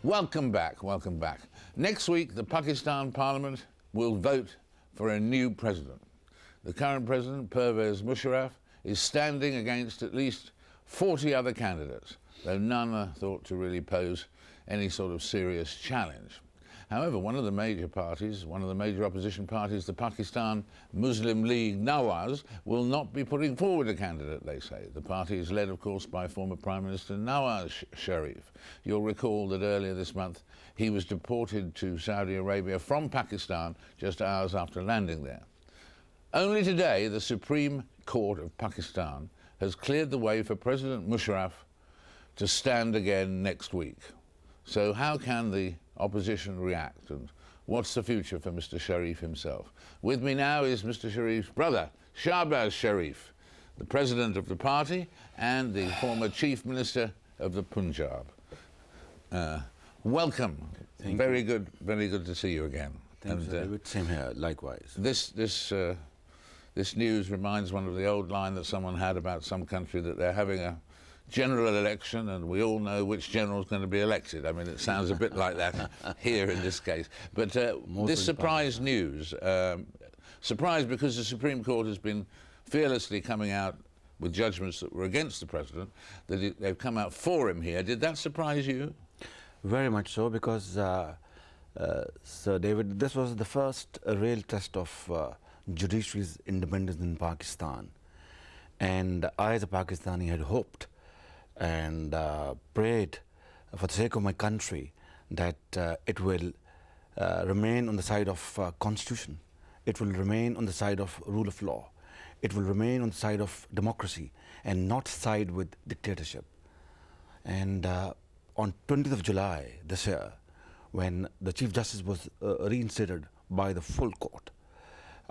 Welcome back, welcome back. Next week, the Pakistan Parliament will vote for a new president. The current president, Pervez Musharraf, is standing against at least 40 other candidates, though none are thought to really pose any sort of serious challenge. However, one of the major opposition parties, the Pakistan Muslim League Nawaz, will not be putting forward a candidate, they say. The party is led, of course, by former Prime Minister Nawaz Sharif. You'll recall that earlier this month he was deported to Saudi Arabia from Pakistan just hours after landing there. Only today, the Supreme Court of Pakistan has cleared the way for President Musharraf to stand again next week. So how can the opposition react, and what's the future for Mr. Sharif himself? With me now is Mr. Sharif's brother, Shahbaz Sharif, the president of the party and the former chief minister of the Punjab. Welcome. Very good to see you again. Thank you, David. Same here, likewise. This news reminds one of the old line that someone had about some country, that they're having a general election and we all know which general is going to be elected. I mean, it sounds a bit like that here in this case. But this surprise news, surprised because the Supreme Court has been fearlessly coming out with judgments that were against the president, that they've come out for him here. Did that surprise you? Very much so, because, Sir David, this was the first real test of judiciary's independence in Pakistan. And I, as a Pakistani, had hoped and prayed for the sake of my country that it will remain on the side of Constitution. It will remain on the side of rule of law. It will remain on the side of democracy and not side with dictatorship. And on 20th of July this year, when the Chief Justice was reinstated by the full court,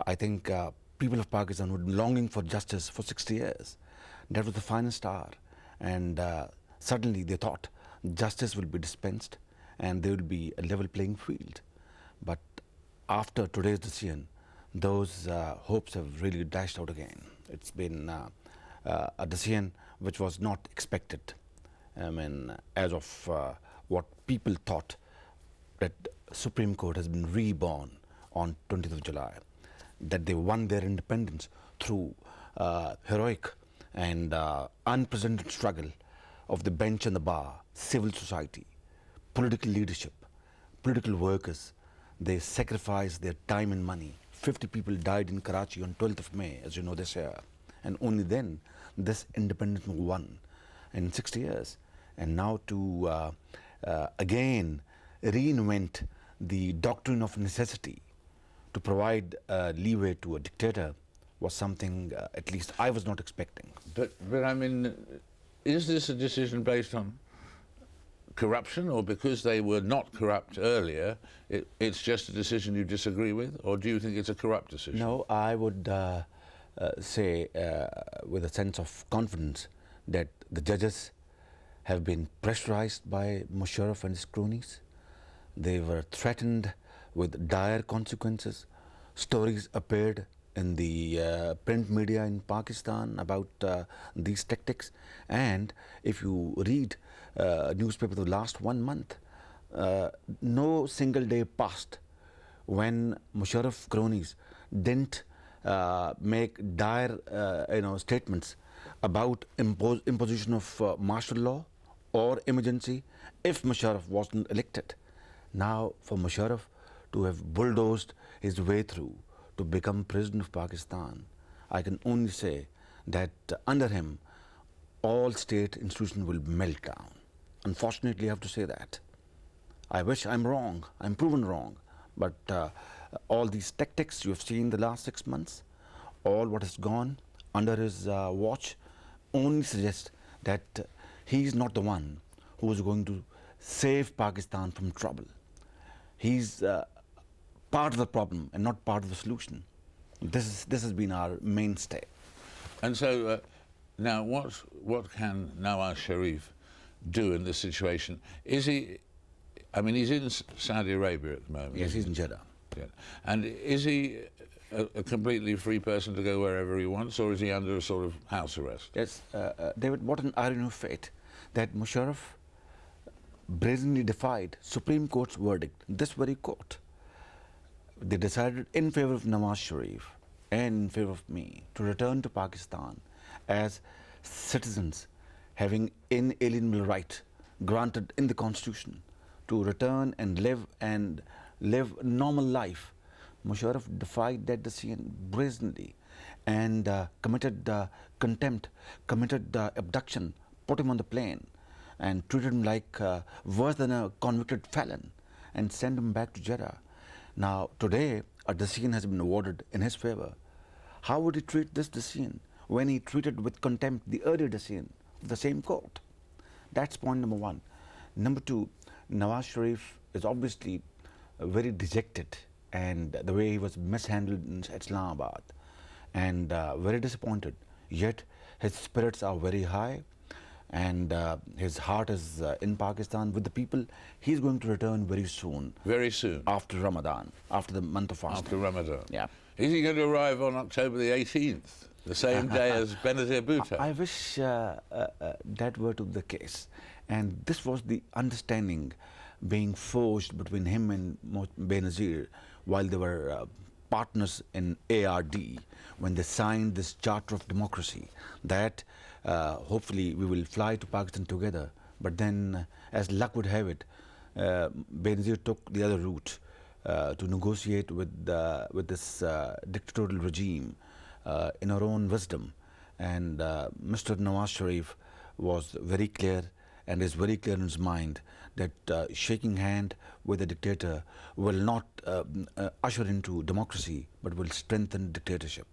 I think people of Pakistan were longing for justice for 60 years. That was the finest hour. And suddenly they thought justice will be dispensed and there will be a level playing field. But after today's decision, those hopes have really dashed out again. It's been a decision which was not expected. I mean, as of what people thought, that Supreme Court has been reborn on 20th of July, that they won their independence through heroic and unprecedented struggle of the bench and the bar, civil society, political leadership, political workers. They sacrificed their time and money. 50 people died in Karachi on 12th of May, as you know, this year. And only then this independence won in 60 years. And now to again reinvent the doctrine of necessity to provide leeway to a dictator was something at least I was not expecting. But I mean, is this a decision based on corruption, or because they were not corrupt earlier, it's just a decision you disagree with, or do you think it's a corrupt decision? No, I would say with a sense of confidence that the judges have been pressurized by Musharraf and his cronies. They were threatened with dire consequences. Stories appeared in the print media in Pakistan about these tactics. And if you read newspapers of the last 1 month, no single day passed when Musharraf cronies didn't make dire statements about imposition of martial law or emergency if Musharraf wasn't elected. Now for Musharraf to have bulldozed his way through to become President of Pakistan, I can only say that under him all state institutions will melt down. Unfortunately, I have to say that. I wish I'm wrong, I'm proven wrong, but all these tactics you have seen the last 6 months, all what has gone under his watch only suggests that he's not the one who is going to save Pakistan from trouble. He's part of the problem and not part of the solution. This has been our mainstay. And so now what can Nawaz Sharif do in this situation? Is he, I mean, he's in Saudi Arabia at the moment. Yes, he's in Jeddah. Yeah. And is he a completely free person to go wherever he wants, or is he under a sort of house arrest? Yes, David, what an irony of fate that Musharraf brazenly defied Supreme Court's verdict, this very court. They decided in favor of Nawaz Sharif and in favor of me to return to Pakistan as citizens having inalienable right granted in the Constitution to return and live normal life. Musharraf defied that decision brazenly and committed contempt, committed abduction, put him on the plane and treated him like worse than a convicted felon and sent him back to Jeddah. Now, today, a decision has been awarded in his favor. How would he treat this decision when he treated with contempt the earlier decision of the same court? That's point number one. Number two, Nawaz Sharif is obviously very dejected, and the way he was mishandled in Islamabad, and very disappointed. Yet his spirits are very high, and his heart is in Pakistan with the people. He's going to return very soon. Very soon? After Ramadan, after the month of fasting. After Ramadan? Yeah. Is he going to arrive on October the 18th, the same day as Benazir Bhutto? I wish that were to be the case. And this was the understanding being forged between him and Benazir while they were partners in ARD, when they signed this Charter of Democracy, that hopefully we will fly to Pakistan together. But then, as luck would have it, Benazir took the other route to negotiate with this dictatorial regime in our own wisdom. And Mr. Nawaz Sharif was very clear and is very clear in his mind that shaking hand with a dictator will not usher into democracy, but will strengthen dictatorship.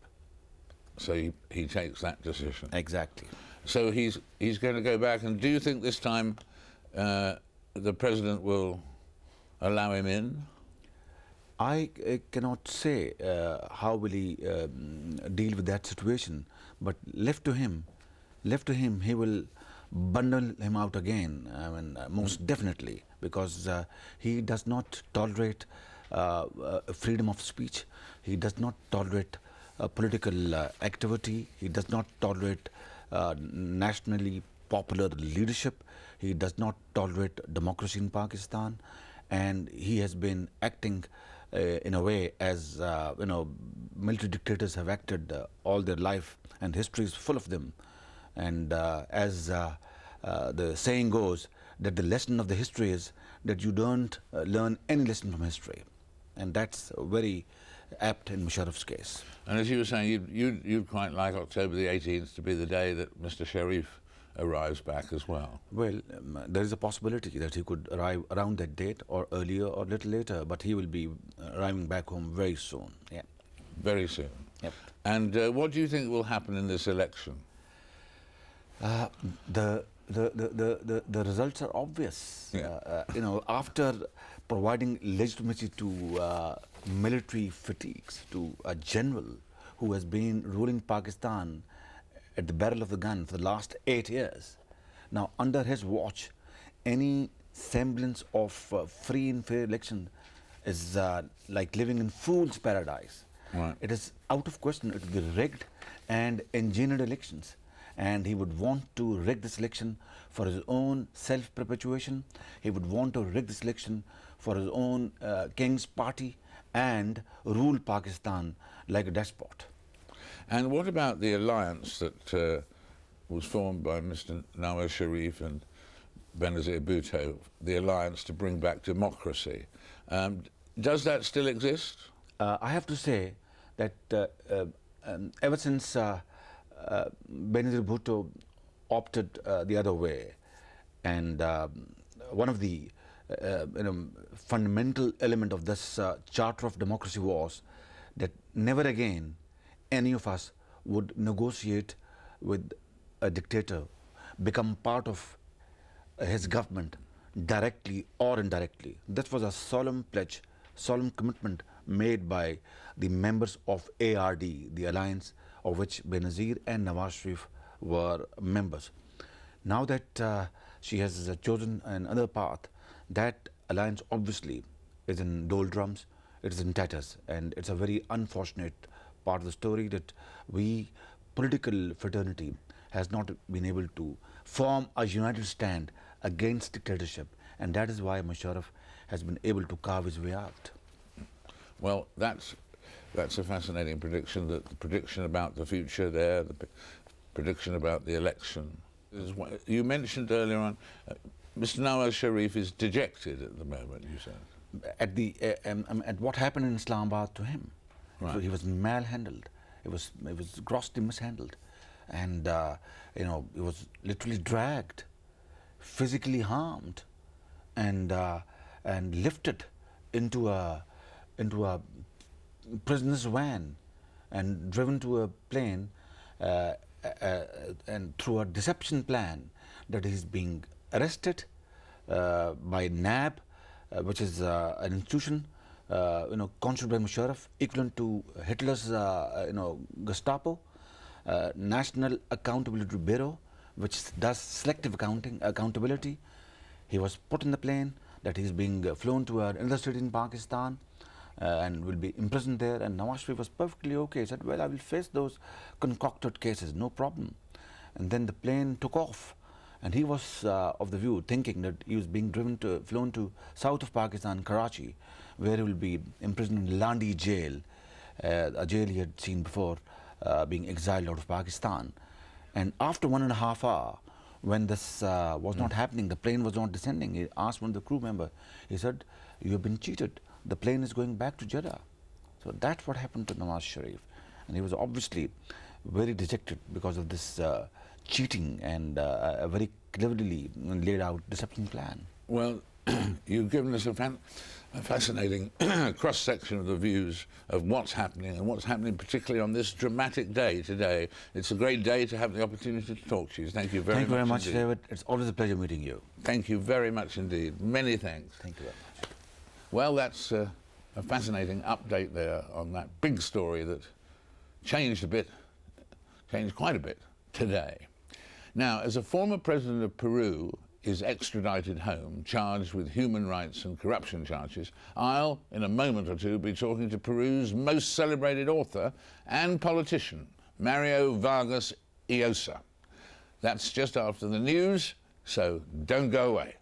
So he takes that decision. Exactly. So he's going to go back, and do you think this time the president will allow him in? I cannot say how will he deal with that situation, but left to him, he will bundle him out again. I mean, most definitely, because he does not tolerate freedom of speech. He does not tolerate political activity. He does not tolerate nationally popular leadership. He does not tolerate democracy in Pakistan, and he has been acting in a way as military dictators have acted all their life, and history is full of them. And as the saying goes, that the lesson of the history is that you don't learn any lesson from history, and that's very apt in Musharraf's case. And as you were saying, you'd quite like October the 18th to be the day that Mr. Sharif arrives back as well. Well, there is a possibility that he could arrive around that date, or earlier or a little later, but he will be arriving back home very soon. Yeah. Very soon. Yep. And what do you think will happen in this election? The results are obvious. Yeah. After providing legitimacy to military fatigues, to a general who has been ruling Pakistan at the barrel of the gun for the last 8 years. Now, under his watch, any semblance of free and fair election is like living in fool's paradise. Right. It is out of question. It will be rigged and engineered elections. And he would want to rig this election for his own self-perpetuation. He would want to rig this election for his own king's party and rule Pakistan like a despot. And what about the alliance that was formed by Mr. Nawaz Sharif and Benazir Bhutto, the alliance to bring back democracy? Does that still exist? I have to say that ever since Benazir Bhutto opted the other way, and one of the fundamental element of this Charter of Democracy was that never again any of us would negotiate with a dictator, become part of his government directly or indirectly. That was a solemn pledge, solemn commitment made by the members of ARD, the alliance of which Benazir and Nawaz Sharif were members. Now that she has chosen another path, that alliance obviously is in doldrums, it is in tatters, and it's a very unfortunate part of the story that we, political fraternity, has not been able to form a united stand against dictatorship and that is why Musharraf has been able to carve his way out. Well, that's a fascinating prediction, the prediction about the future there, the prediction about the election. You mentioned earlier on, Mr. Nawaz Sharif is dejected at the moment, you said. At what happened in Islamabad to him. Right. So he was malhandled. It was grossly mishandled. And, he was literally dragged, physically harmed, and lifted into a prisoner's van and driven to a plane, and through a deception plan that he's being arrested by NAB, which is an institution controlled by Musharraf, equivalent to Hitler's Gestapo, National Accountability Bureau, which does selective accountability. He was put in the plane, that he's being flown to another city in Pakistan and will be imprisoned there. And Nawaz Sharif was perfectly okay. He said, well, I will face those concocted cases, no problem. And then the plane took off. And he was of the view, thinking that he was being flown to south of Pakistan, Karachi, where he will be imprisoned in Landi jail, a jail he had seen before being exiled out of Pakistan. And after 1.5 hours, when this was not happening, the plane was not descending, he asked one of the crew member, he said, you have been cheated. The plane is going back to Jeddah. So that's what happened to Nawaz Sharif. And he was obviously very dejected because of this cheating and a very cleverly laid out deception plan. Well, you've given us a fascinating cross-section of the views of what's happening, and what's happening particularly on this dramatic day today. It's a great day to have the opportunity to talk to you. Thank you very much. Thank you very much, indeed. David. It's always a pleasure meeting you. Thank you very much indeed. Many thanks. Thank you very much. Well, that's a fascinating update there on that big story that changed quite a bit today. Now, as a former president of Peru is extradited home, charged with human rights and corruption charges, I'll, in a moment or two, be talking to Peru's most celebrated author and politician, Mario Vargas Llosa. That's just after the news, so don't go away.